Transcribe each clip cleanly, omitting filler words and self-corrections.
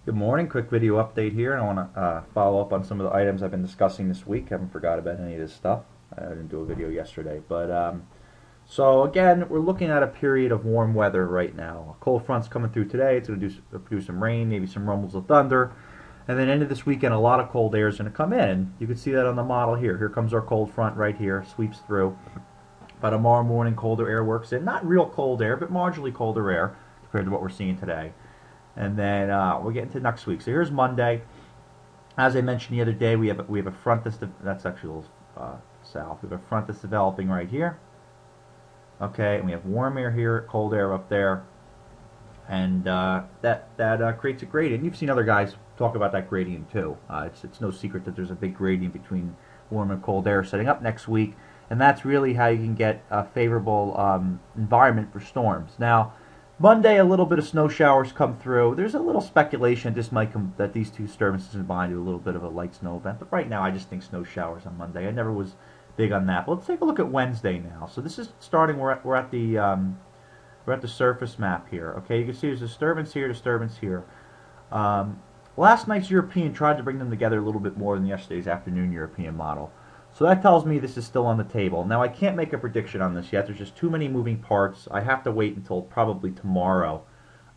Good morning. Quick video update here. I want to follow up on some of the items I've been discussing this week. Haven't forgot about any of this stuff. I didn't do a video yesterday, but so again, we're looking at a period of warm weather right now. A cold front's coming through today. It's going to produce some rain, maybe some rumbles of thunder, and then end of this weekend, a lot of cold air is going to come in. You can see that on the model here. Here comes our cold front right here, sweeps through. By tomorrow morning, colder air works in. Not real cold air, but marginally colder air compared to what we're seeing today. And then we'll get into next week. So here's Monday. As I mentioned the other day, we have a front that's actually a little south. We have a front that's developing right here. Okay, and we have warm air here, cold air up there, and that creates a gradient. You've seen other guys talk about that gradient too. It's no secret that there's a big gradient between warm and cold air setting up next week, and that's really how you can get a favorable environment for storms. Now, Monday, a little bit of snow showers come through. There's a little speculation that these two disturbances combine to a little bit of a light snow event. But right now, I just think snow showers on Monday. I never was big on that. But let's take a look at Wednesday now. So this is starting. We're at the surface map here. Okay, you can see there's disturbance here, disturbance here. Last night's European tried to bring them together a little bit more than yesterday's afternoon European model. So that tells me this is still on the table. Now, I can't make a prediction on this yet. There's just too many moving parts. I have to wait until probably tomorrow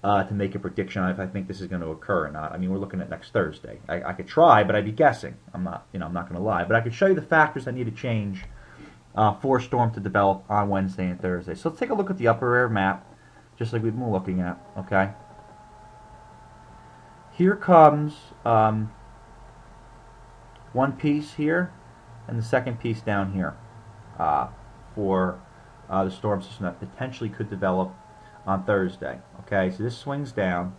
to make a prediction on if I think this is going to occur or not. I mean, we're looking at next Thursday. I could try, but I'd be guessing. I'm not going to lie. But I could show you the factors that need to change for a storm to develop on Wednesday and Thursday. So let's take a look at the upper air map, just like we've been looking at. Okay. Here comes one piece here, and the second piece down here for the storm system that potentially could develop on Thursday. Okay, so this swings down.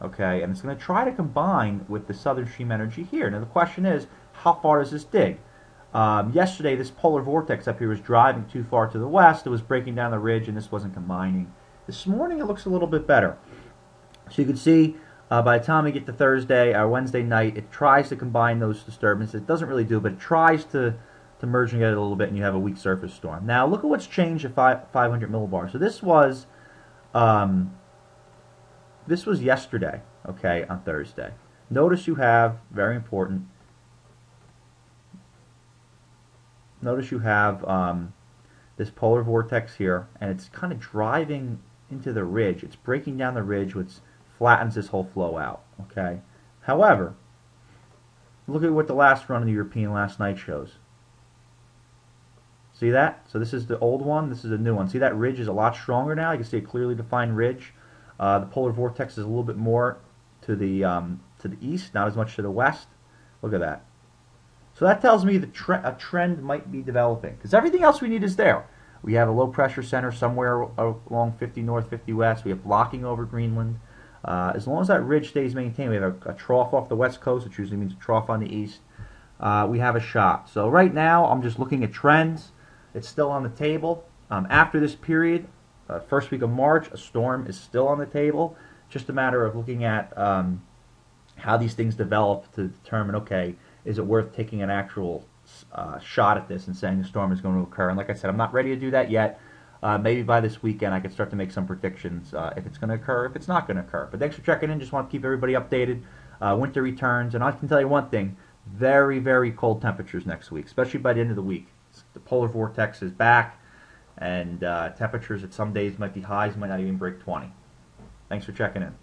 Okay, and it's going to try to combine with the southern stream energy here. Now the question is, how far does this dig? Yesterday, this polar vortex up here was driving too far to the west. It was breaking down the ridge, and this wasn't combining. This morning, it looks a little bit better. So you can see by the time we get to Thursday or Wednesday night, it tries to combine those disturbances. It doesn't really do, but it tries to merge together a little bit, and you have a weak surface storm. Now, look at what's changed at 500 millibars. So this was yesterday, okay, on Thursday. Notice you have, very important, notice you have this polar vortex here, and it's kind of driving into the ridge. It's breaking down the ridge, which flattens this whole flow out. Okay. However, look at what the last run of the European last night shows. See that? So this is the old one. This is the new one. See that ridge is a lot stronger now. You can see a clearly defined ridge. The polar vortex is a little bit more to the east, not as much to the west. Look at that. So that tells me that a trend might be developing, because everything else we need is there. We have a low pressure center somewhere along 50 north, 50 west. We have blocking over Greenland. As long as that ridge stays maintained, we have a trough off the west coast, which usually means a trough on the east. We have a shot. So right now, I'm just looking at trends. It's still on the table. After this period, first week of March, a storm is still on the table. Just a matter of looking at how these things develop to determine, okay, is it worth taking an actual shot at this and saying the storm is going to occur? And like I said, I'm not ready to do that yet. Maybe by this weekend I could start to make some predictions if it's going to occur, if it's not going to occur. But thanks for checking in. Just want to keep everybody updated. Winter returns, and I can tell you one thing, very, very cold temperatures next week, especially by the end of the week. The polar vortex is back, and temperatures at some days might be highs, might not even break 20. Thanks for checking in.